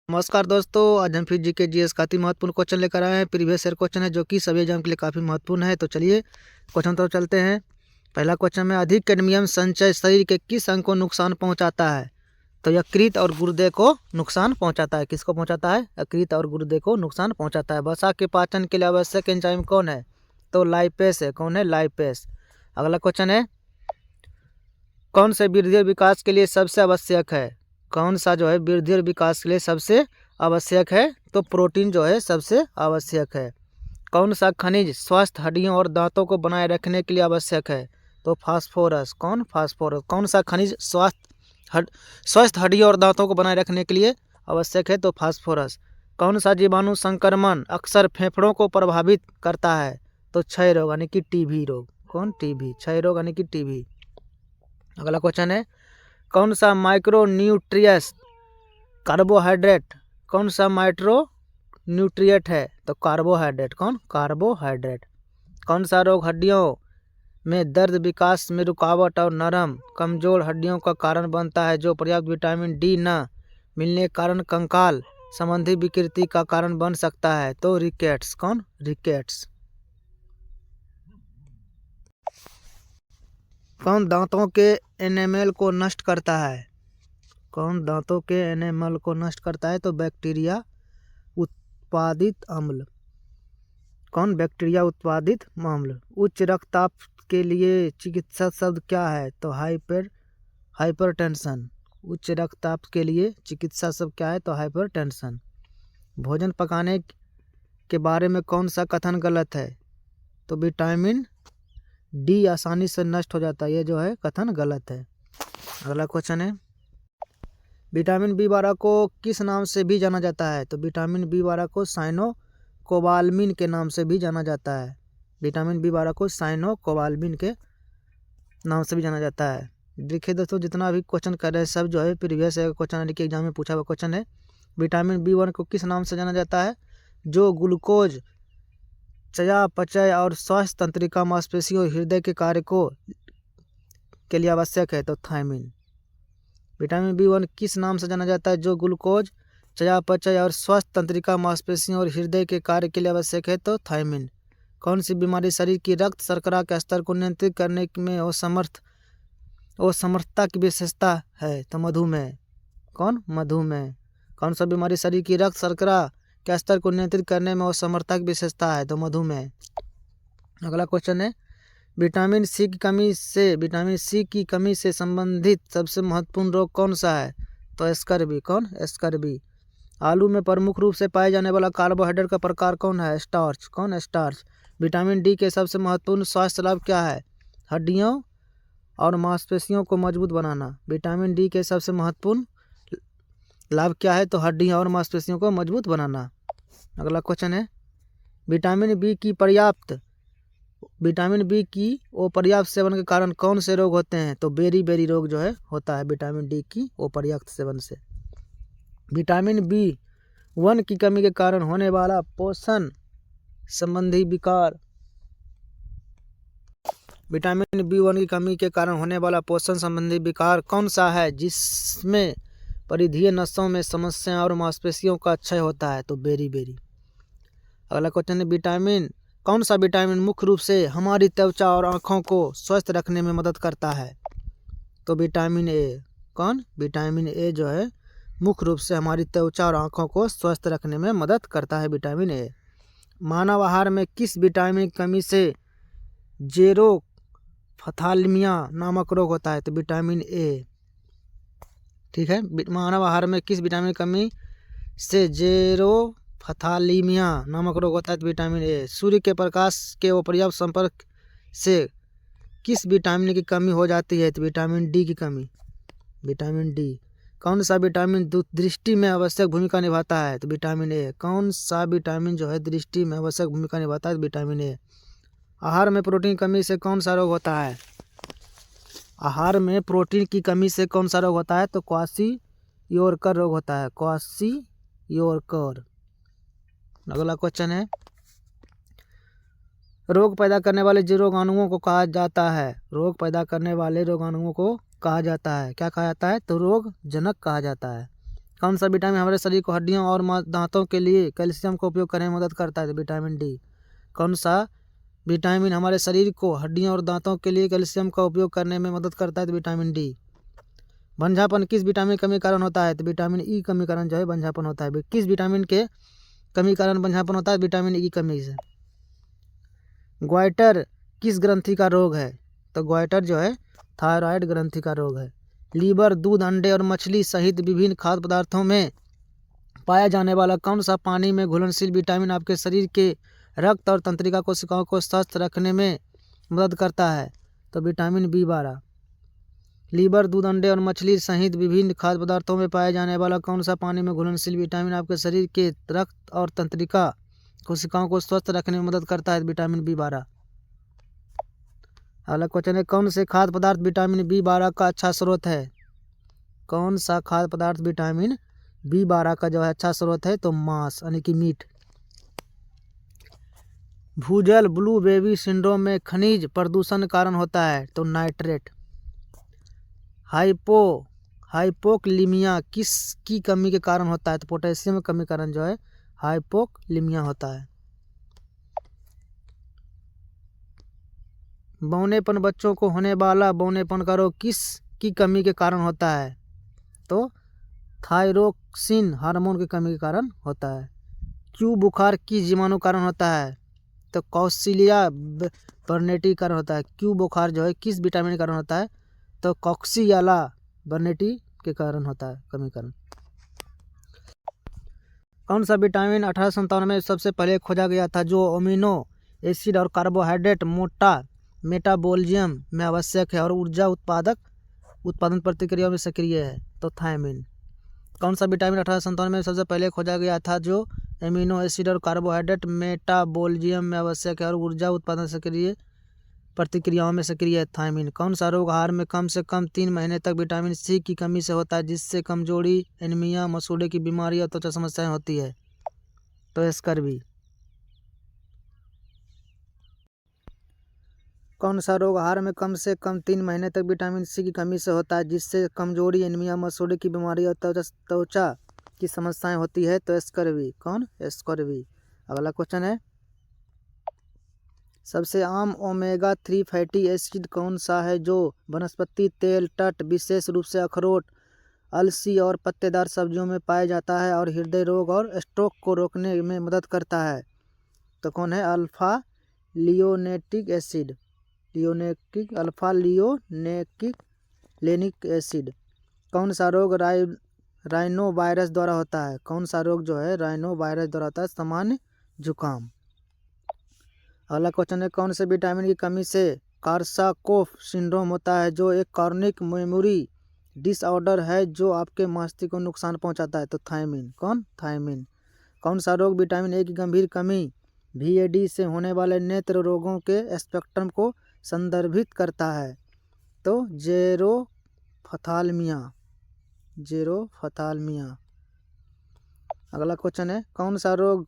नमस्कार दोस्तों, आज हम फिर जीके जीएस काफी महत्वपूर्ण क्वेश्चन लेकर आए हैं। प्रीवियस ईयर क्वेश्चन है जो कि सभी एग्जाम के लिए काफ़ी महत्वपूर्ण है। तो चलिए क्वेश्चन तो चलते हैं। पहला क्वेश्चन में अधिक कैडमियम संचय शरीर के किस अंग को नुकसान पहुंचाता है? तो यकृत और गुर्दे को नुकसान पहुंचाता है। किसको पहुंचाता है? यकृत और गुर्दे को नुकसान पहुंचाता है। वसा के पाचन के लिए आवश्यक एंजाइम कौन है? तो लाइपेस है। कौन है? लाइपेस। अगला क्वेश्चन है, कौन से वृद्धि और विकास के लिए सबसे आवश्यक है? कौन सा जो है वृद्धि और विकास के लिए सबसे आवश्यक है? तो प्रोटीन जो है सबसे आवश्यक है। कौन सा खनिज स्वस्थ हड्डियों और दांतों को बनाए रखने के लिए आवश्यक है? तो फास्फोरस। कौन? फास्फोरस। कौन सा खनिज स्वस्थ हड्डियों और दांतों को बनाए रखने के लिए आवश्यक है? तो फास्फोरस। कौन सा जीवाणु संक्रमण अक्सर फेफड़ों को प्रभावित करता है? तो क्षय रोग यानी कि टीबी रोग। कौन? टीबी। क्षय रोग यानी कि टीबी। अगला क्वेश्चन है, कौन सा माइक्रो न्यूट्रिएंट्स कार्बोहाइड्रेट कौन सा माइक्रो न्यूट्रिएंट है? तो कार्बोहाइड्रेट। कौन? कार्बोहाइड्रेट। कौन सा रोग हड्डियों में दर्द, विकास में रुकावट और नरम कमजोर हड्डियों का कारण बनता है जो पर्याप्त विटामिन डी न मिलने के कारण कंकाल संबंधी विकृति का कारण बन सकता है? तो रिकेट्स। कौन? रिकेट्स। कौन दांतों के एनेमल को नष्ट करता है? कौन दांतों के एनेमल को नष्ट करता है? तो बैक्टीरिया उत्पादित अम्ल। कौन? बैक्टीरिया उत्पादित अम्ल। उच्च रक्तचाप के लिए चिकित्सा शब्द क्या है? तो हाइपरटेंशन। उच्च रक्तचाप के लिए चिकित्सा शब्द क्या है? तो हाइपरटेंशन। भोजन पकाने के बारे में कौन सा कथन गलत है? तो विटामिन डी आसानी से नष्ट हो जाता है, ये जो है कथन गलत है। अगला क्वेश्चन है, विटामिन बी12 को किस नाम से भी जाना जाता है? तो विटामिन बी12 को साइनोकोबालामिन के नाम से भी जाना जाता है। विटामिन बी12 को साइनोकोबालामिन के नाम से भी जाना जाता है। देखिए दोस्तों, जितना भी क्वेश्चन कर रहे हैं सब जो है प्रीवियस क्वेश्चन के एग्जाम में पूछा हुआ क्वेश्चन है। विटामिन बी1 को किस नाम से जाना जाता है? जो ग्लूकोज चयापचय और श्वास तंत्रिका, मांसपेशियों और हृदय के कार्य के लिए आवश्यक है। तो थायमिन। विटामिन बी1 किस नाम से जाना जाता है? जो ग्लूकोज चयापचय और श्वास तंत्रिका, मांसपेशियों और हृदय के कार्य के लिए आवश्यक है। तो थायमिन। कौन सी बीमारी शरीर की रक्त शर्करा के स्तर को नियंत्रित करने में असमर्थता की विशेषता है? तो मधुमेह। कौन? मधुमेह। कौन सा बीमारी शरीर की रक्त शर्करा के स्तर को नियंत्रित करने में असमर्थता की विशेषता है? तो मधुमेह। अगला क्वेश्चन है, विटामिन सी की कमी से संबंधित सबसे महत्वपूर्ण रोग कौन सा है? तो स्कर्वी। कौन? स्कर्वी। आलू में प्रमुख रूप से पाए जाने वाला कार्बोहाइड्रेट का प्रकार कौन है? स्टार्च। कौन? स्टार्च। विटामिन डी के सबसे महत्वपूर्ण स्वास्थ्य लाभ क्या है? हड्डियों और मांसपेशियों को मजबूत बनाना। विटामिन डी के सबसे महत्वपूर्ण लाभ क्या है? तो हड्डियों और मांसपेशियों को मजबूत बनाना। अगला क्वेश्चन है, विटामिन बी की अपर्याप्त सेवन के कारण कौन से रोग होते हैं? तो बेरी रोग जो है होता है विटामिन डी की अपर्याप्त सेवन से। विटामिन बी1 की कमी के कारण होने वाला पोषण संबंधी विकार। विटामिन बी1 की कमी के कारण होने वाला पोषण संबंधी विकार कौन सा है जिसमें परिधीय नसों में समस्या और मांसपेशियों का क्षय होता है? तो बेरी। अगला क्वेश्चन है, कौन सा विटामिन मुख्य रूप से हमारी त्वचा और आँखों को स्वस्थ रखने में मदद करता है? तो विटामिन ए। कौन? विटामिन ए जो है मुख्य रूप से हमारी त्वचा और आँखों को स्वस्थ रखने में मदद करता है विटामिन ए। मानव आहार में किस विटामिन की कमी से जेरोफ्थाल्मिया नामक रोग होता है? तो विटामिन ए। ठीक है, मानव आहार में किस विटामिन की कमी से जेरोफ्थाल्मिया नामक रोग होता है? तो विटामिन ए। सूर्य के प्रकाश के अपर्याप्त संपर्क से किस विटामिन की कमी हो जाती है? तो विटामिन डी की कमी। Vitamin D. कौन सा विटामिन दृष्टि में आवश्यक भूमिका निभाता है? तो विटामिन ए। कौन सा विटामिन जो है दृष्टि में आवश्यक भूमिका निभाता है? तो विटामिन ए। आहार में प्रोटीन की कमी से कौन सा रोग होता है? आहार में प्रोटीन की कमी से कौन सा रोग होता है? तो क्वाशियोरकर रोग होता है। क्वाशियोरकर। अगला क्वेश्चन है, रोग पैदा करने वाले रोगाणुओं को कहा जाता है? रोग पैदा करने वाले रोगाणुओं को कहा जाता है क्या कहा जाता है? तो रोग जनक कहा जाता है। कौन सा विटामिन हमारे शरीर को हड्डियों और दांतों के लिए कैल्शियम का उपयोग करने में मदद करता है? तो विटामिन डी। कौन सा विटामिन हमारे शरीर को हड्डियों और दांतों के लिए कैल्शियम का उपयोग करने में मदद करता है? तो विटामिन डी। बंझापन किस विटामिन कमी कारण होता है? तो विटामिन ई कमी कारण जो है बंझापन होता है। किस विटामिन के कमी कारण बंझापन होता है? विटामिन ई कमी से। ग्वाइटर किस ग्रंथि का रोग है? तो ग्वाइटर जो है थायराइड ग्रंथि का रोग है। लीवर, दूध, अंडे और मछली सहित विभिन्न खाद्य पदार्थों में पाया जाने वाला कौन सा पानी में घुलनशील विटामिन आपके शरीर के रक्त और तंत्रिका कोशिकाओं को स्वस्थ रखने में मदद करता है? तो विटामिन बी12। लीवर, दूध, अंडे और मछली सहित विभिन्न खाद्य पदार्थों में पाया जाने वाला कौन सा पानी में घुलनशील विटामिन आपके शरीर के रक्त और तंत्रिका कोशिकाओं को स्वस्थ रखने में मदद करता है? Vitamin B12. अगला क्वेश्चन है, कौन से खाद्य पदार्थ विटामिन बी12 का अच्छा स्रोत है? कौन सा खाद्य पदार्थ विटामिन बी12 का जो है अच्छा स्रोत है? तो मांस यानी कि मीट। भूजल ब्लू बेबी सिंड्रोम में खनिज प्रदूषण कारण होता है? तो नाइट्रेट। हाइपोकलीमिया किस की कमी के कारण होता है? तो पोटेशियम की कमी कारण जो है हाइपोकलीमिया होता है। बौनेपन बच्चों को होने वाला बौनेपन का रोग किस की कमी के कारण होता है? तो थायरोक्सिन हार्मोन की कमी के कारण होता है। क्यों बुखार किस जीवाणु कारण होता है? तो कॉक्सिलिया बर्नेटी कारण होता है। क्यों बुखार जो है किस विटामिन के कारण होता है? तो कॉक्सियाला बर्नेटी के कारण होता है, कमी कारण। कौन सा विटामिन 1857 में सबसे पहले खोजा गया था जो अमीनो एसिड और कार्बोहाइड्रेट मोटा मेटाबॉलिज्म में आवश्यक है और ऊर्जा उत्पादन प्रक्रिया में सक्रिय है? तो थायमिन। कौन सा विटामिन 1857 में सबसे पहले खोजा गया था जो एमिनो एसिड और कार्बोहाइड्रेट मेटाबॉलिज्म में आवश्यक है और ऊर्जा उत्पादन सक्रिय प्रतिक्रियाओं में सक्रिय है? थायमिन। कौन सा रोग आहार में कम से कम 3 महीने तक विटामिन सी की कमी से होता है जिससे कमजोरी, एनीमिया, मसूड़े की बीमारी और त्वचा समस्याएं होती है? तो स्कर्वी। कौन सा रोग आहार में कम से कम 3 महीने तक विटामिन सी की कमी से होता है जिससे कमजोरी, एनीमिया, मसूड़े की बीमारी और त्वचा की समस्याएं होती है? तो स्कर्वी। कौन? स्कर्वी। अगला क्वेश्चन है, सबसे आम ओमेगा 3 फैटी एसिड कौन सा है जो वनस्पति तेल, तट, विशेष रूप से अखरोट, अलसी और पत्तेदार सब्जियों में पाया जाता है और हृदय रोग और स्ट्रोक को रोकने में मदद करता है? तो कौन है? Alpha linolenic acid. Alpha linolenic acid. कौन सा रोग राइनो वायरस द्वारा होता है? कौन सा रोग जो है राइनो वायरस द्वारा होता है? सामान्य जुकाम। अगला क्वेश्चन है, कौन से विटामिन की कमी से कार्साकोफ सिंड्रोम होता है जो एक क्रॉनिक मेमोरी डिसऑर्डर है जो आपके मस्तिष्क को नुकसान पहुंचाता है? तो थायमिन। कौन? थायमिन। कौन सा रोग विटामिन ए की गंभीर कमी VAD से होने वाले नेत्र रोगों के स्पेक्ट्रम को संदर्भित करता है? तो जेरोफ्थाल्मिया। अगला क्वेश्चन है, कौन सा रोग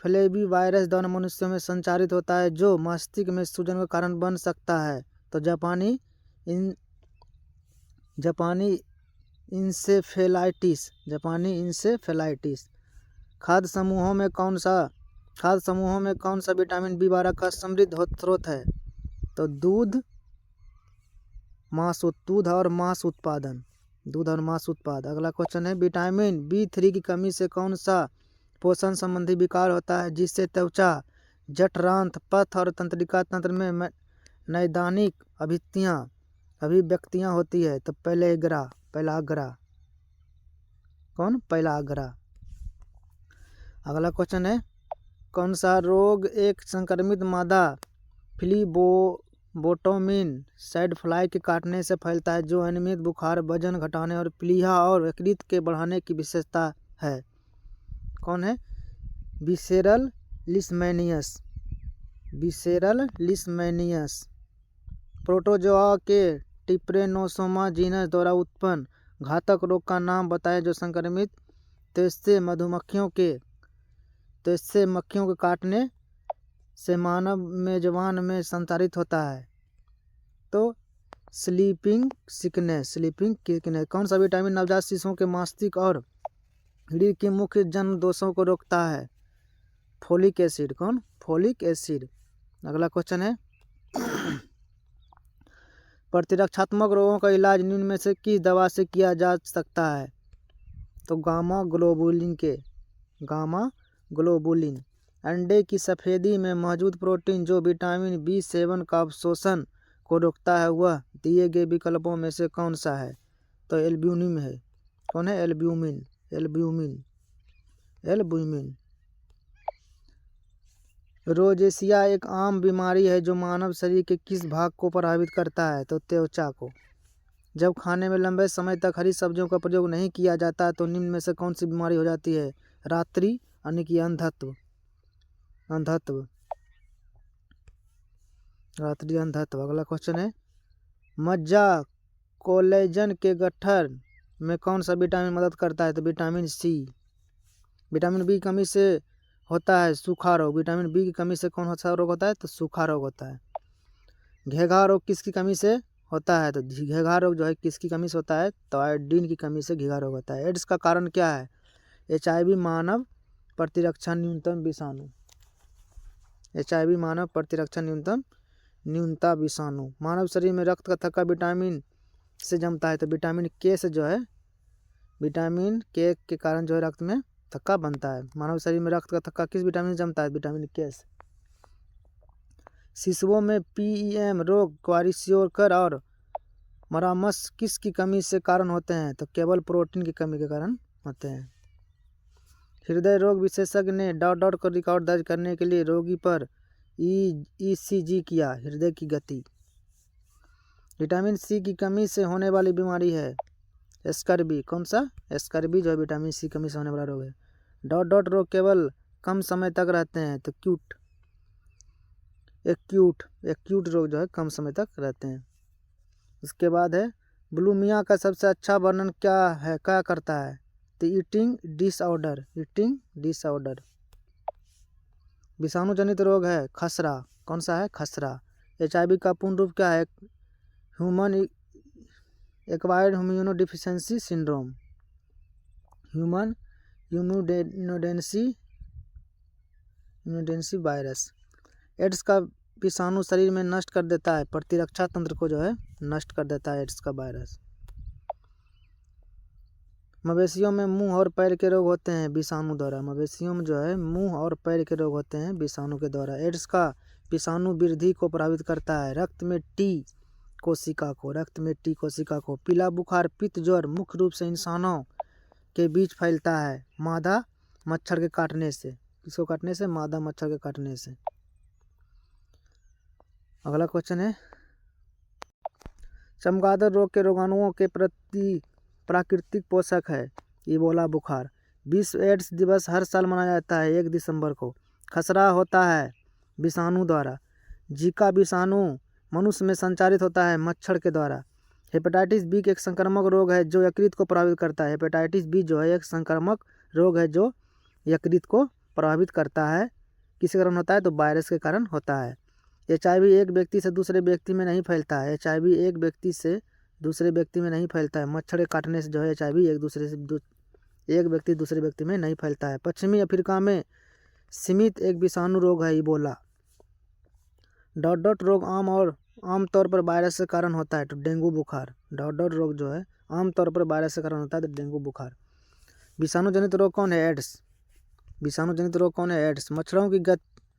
फ्लेवी वायरस द्वारा मनुष्यों में संचारित होता है जो मस्तिष्क में सूजन का कारण बन सकता है? तो जापानी इंसेफेलाइटिस। खाद्य समूहों में कौन सा विटामिन बी12 का समृद्ध स्रोत है? तो दूध और मांस उत्पादन। अगला क्वेश्चन है, विटामिन B3 की कमी से कौन सा पोषण संबंधी विकार होता है जिससे त्वचा, जठरांत्र, पथ और तंत्रिका तंत्र में नैदानिक अभिव्यक्तियां होती है? तो पहलाग्रा। कौन? पहलाग्रा। अगला क्वेश्चन है, कौन सा रोग एक संक्रमित मादा फ्लीबोटोमिन सैड फ्लाई के काटने से फैलता है जो अनियमित बुखार, वजन घटाने और प्लीहा और यकृत के बढ़ाने की विशेषता है? कौन है? विसेरल लिस्मेनियस। प्रोटोजोआ के टिप्रेनोसोमा जीनस द्वारा उत्पन्न घातक रोग का नाम बताएं जो संक्रमित तो इससे मक्खियों के काटने से मानव मेजबान में संचारित होता है? तो स्लीपिंग सिकनेस। कौन सा विटामिन नवजात शिशुओं के मस्तिष्क और रीढ़ के मुख्य जन्म दोषों को रोकता है? Folic acid. कौन? Folic acid. अगला क्वेश्चन है प्रतिरक्षात्मक रोगों का इलाज निम्न में से किस दवा से किया जा सकता है? तो गामा ग्लोबुलिन। अंडे की सफेदी में मौजूद प्रोटीन जो विटामिन B7 का अवशोषण को रोकता है वह दिए गए विकल्पों में से कौन सा है? तो एल्ब्यूमिन है। कौन है? एल्ब्यूमिन। रोजेसिया एक आम बीमारी है जो मानव शरीर के किस भाग को प्रभावित करता है? तो त्वचा को। जब खाने में लंबे समय तक हरी सब्जियों का प्रयोग नहीं किया जाता तो निम्न में से कौन सी बीमारी हो जाती है? रात्रि यानी कि अंधत्व। रात्रि अंधत्व। अगला क्वेश्चन है मज्जा कोलेजन के गठन में कौन सा विटामिन मदद करता है? तो विटामिन सी। विटामिन बी की कमी से होता है सूखा रोग। विटामिन बी की कमी से कौन सा रोग होता है? तो सूखा रोग होता है। घेघा रोग किसकी कमी से होता है? तो घेघा रोग जो है किसकी कमी से होता है? तो आयोडीन की कमी से घेघा रोग होता है। एड्स का कारण क्या है? HIV मानव प्रतिरक्षा न्यूनतम विषाणु। HIV मानव प्रतिरक्षा न्यूनता विषाणु। मानव शरीर में रक्त का थक्का विटामिन से जमता है। तो विटामिन के से जो है विटामिन के कारण जो है रक्त में थक्का बनता है। मानव शरीर में रक्त का थक्का किस विटामिन से जमता है? विटामिन के से। शिशुओं में PEM रोग क्वारिसियोकर और मरामस किसकी कमी से कारण होते हैं? तो केवल प्रोटीन की कमी के कारण होते हैं। हृदय रोग विशेषज्ञ ने डॉट को रिकॉर्ड दर्ज करने के लिए रोगी पर ECG किया। हृदय की गति। विटामिन सी की कमी से होने वाली बीमारी है स्कर्वी। कौन सा? स्कर्वी जो है विटामिन सी कमी से होने वाला रोग है। डॉट रोग केवल कम समय तक रहते हैं। तो एक्यूट रोग जो है कम समय तक रहते हैं। उसके बाद है बुलिमिया का सबसे अच्छा वर्णन क्या करता है? तो ईटिंग डिसऑर्डर। विषाणु जनित रोग है खसरा। कौन सा है? खसरा। HIV का पूर्ण रूप क्या है? Human acquired immunodeficiency syndrome. Human immunodeficiency virus. AIDS का विषाणु शरीर में नष्ट कर देता है। प्रतिरक्षा तंत्र को जो है नष्ट कर देता है एड्स का वायरस। मवेशियों में मुंह और पैर के रोग होते हैं विषाणु द्वारा। मवेशियों में जो है मुंह और पैर के रोग होते हैं विषाणु के द्वारा। एड्स का विषाणु वृद्धि को प्रभावित करता है। रक्त में टी कोशिका को। पीला बुखार पित्त ज्वर मुख्य रूप से इंसानों के बीच फैलता है मादा मच्छर के काटने से। किसको काटने से? मादा मच्छर के काटने से। अगला क्वेश्चन है चमगादड़ रोग के रोगाणुओं के प्रति प्राकृतिक पोषक है इबोला बुखार। विश्व एड्स दिवस हर साल मनाया जाता है 1 दिसंबर को। खसरा होता है विषाणु द्वारा। जीका विषाणु मनुष्य में संचारित होता है मच्छर के द्वारा। हेपेटाइटिस बी एक संक्रामक रोग है जो यकृत को प्रभावित करता है। हेपेटाइटिस बी जो है एक संक्रामक रोग है जो यकृत को प्रभावित करता है। किसके कारण होता है? तो वायरस के कारण होता है। HIV एक व्यक्ति से दूसरे व्यक्ति में नहीं फैलता है। HIV एक व्यक्ति से दूसरे व्यक्ति में नहीं फैलता है। मच्छर के काटने से जो है HIV एक व्यक्ति दूसरे व्यक्ति में नहीं फैलता है। पश्चिमी अफ्रीका में सीमित एक विषाणु रोग है इबोला। डॉट रोग आमतौर पर वायरस के कारण होता है। तो डेंगू बुखार। डॉट रोग जो है आमतौर पर वायरस के कारण होता है। तो डेंगू बुखार। विषाणु जनित रोग कौन है? एड्स।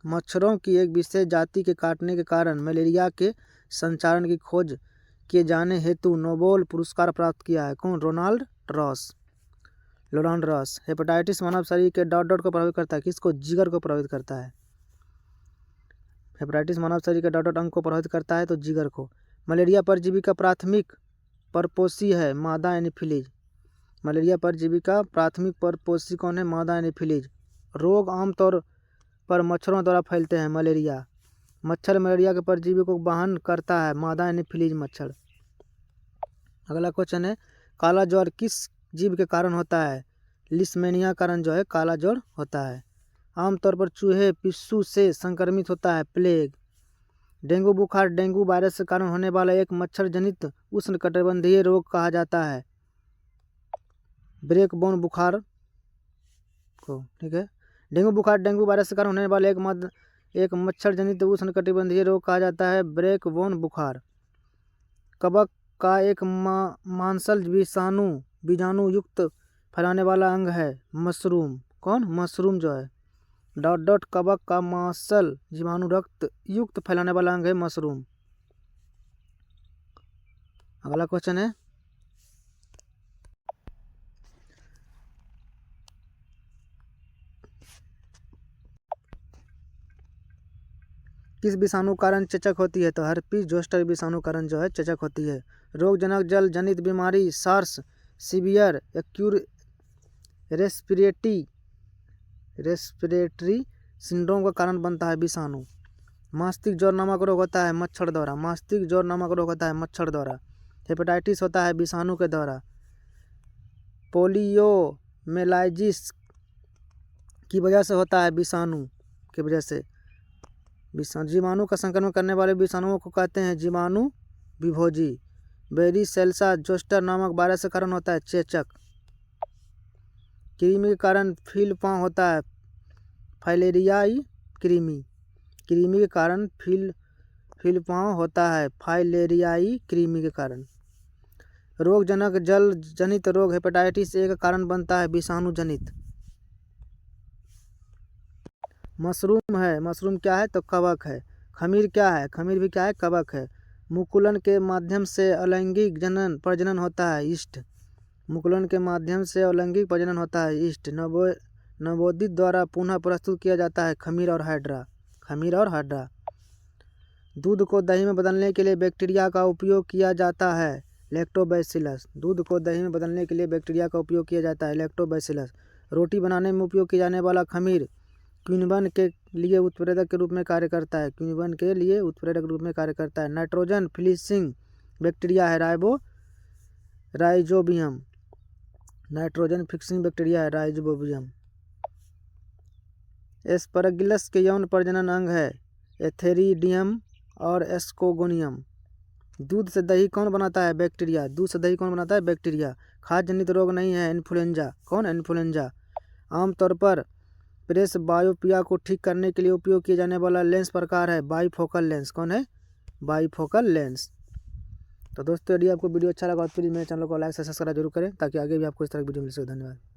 मच्छरों की एक विशेष जाति के काटने के कारण मलेरिया के संचारण की खोज किए जाने हेतु नोबेल पुरस्कार प्राप्त किया है। कौन? Ronald Ross. हेपेटाइटिस मानव शरीर के डॉट को प्रभावित करता है। किसको? जिगर को प्रभावित करता है। हेपेटाइटिस मानव शरीर के डॉट अंग को प्रभावित करता है तो जिगर को। मलेरिया परजीवी का प्राथमिक परपोषी है मादा एनीफिलीज। मलेरिया परजीवी का प्राथमिक परपोषी कौन है? मादा एनीफिलीज। रोग आमतौर पर मच्छरों द्वारा फैलते हैं। मच्छर मलेरिया के परजीवी को वहन करता है मादा एनीफिलीज मच्छर। अगला क्वेश्चन है काला ज्वर किस जीव के कारण होता है? लिस्मेनिया कारण जो है काला ज्वर होता है। आमतौर पर चूहे पिस्सू से संक्रमित होता है। प्लेग। डेंगू बुखार डेंगू वायरस के कारण होने वाला एक मच्छर जनित उष्णकटिबंधीय रोग कहा जाता है। ब्रेक बोन बुखार को, ठीक है। डेंगू बुखार डेंगू वायरस के कारण होने वाला एक मच्छर जनित उष्णकटिबंधीय रोग कहा जाता है ब्रेक बोन बुखार। कवक का एक मांसल बीजाणु युक्त फैलाने वाला अंग है मशरूम। कौन? मशरूम जो है कवक का मांसल जीवाणु रक्त युक्त फैलाने वाला अंग है मशरूम। अगला क्वेश्चन है, किस विषाणु कारण चेचक होती है? तो हर्पीज जोस्टर विषाणु कारण जो है चेचक होती है। रोगजनक जल जनित बीमारी SARS severe acute respiratory syndrome का कारण बनता है विषाणु। मास्तिक ज्वर नामक रोग होता है मच्छर द्वारा। मास्तिक ज्वर नामक रोग होता है मच्छर द्वारा। हेपेटाइटिस होता है विषाणु के द्वारा। पोलियोमेलाइटिस की वजह से होता है विषाणु की वजह से। जीवाणु का संक्रमण करने वाले विषाणुओं को कहते हैं जीवाणु विभोजी। वेरिसेल्सा जोस्टर नामक वायरस के कारण होता है चेचक। कृमि के कारण फील पाँव होता है फाइलेरियाई कृमि। कृमि के कारण फील पाँव होता है फाइलेरियाई कृमि के कारण। रोगजनक जल जनित रोग हेपेटाइटिस ए का कारण बनता है विषाणु जनित। मशरूम है, मशरूम क्या है? तो कवक है। खमीर क्या है? खमीर भी क्या है? कवक है। मुकुलन के माध्यम से अलैंगिक प्रजनन होता है ईस्ट। मुकुलन के माध्यम से अलैंगिक प्रजनन होता है ईस्ट। नवोदित द्वारा पुनः प्रस्तुत किया जाता है खमीर और हाइड्रा। दूध को दही में बदलने के लिए बैक्टीरिया का उपयोग किया जाता है लैक्टोबैसिलस। दूध को दही में बदलने के लिए बैक्टीरिया का उपयोग किया जाता है लैक्टोबैसिलस। रोटी बनाने में उपयोग किया जाने वाला खमीर क्विनबन के लिए उत्प्रेरक के रूप में कार्य करता है। क्विनबन के लिए उत्प्रेरक रूप में कार्य करता है। नाइट्रोजन फिक्सिंग बैक्टीरिया है राइजोबियम। नाइट्रोजन फिक्सिंग बैक्टीरिया है राइजोबियम। एस्परगिलस के यौन प्रजनन अंग है एथेरिडियम और एस्कोगोनियम। दूध से दही कौन बनाता है? बैक्टीरिया। दूध से दही कौन बनाता है? बैक्टीरिया। खाद्य जनित रोग नहीं है इन्फ्लुएंजा। कौन? इन्फ्लुएंजा। आमतौर पर प्रेस बायोपिया को ठीक करने के लिए उपयोग किए जाने वाला लेंस प्रकार है बाईफोकल लेंस। कौन है? Bifocal lens. तो दोस्तों यदि आपको वीडियो अच्छा लगा तो प्लीज़ मेरे चैनल को लाइक से सब्सक्राइब जरूर करें ताकि आगे भी आपको इस तरह की वीडियो मिल सके। धन्यवाद।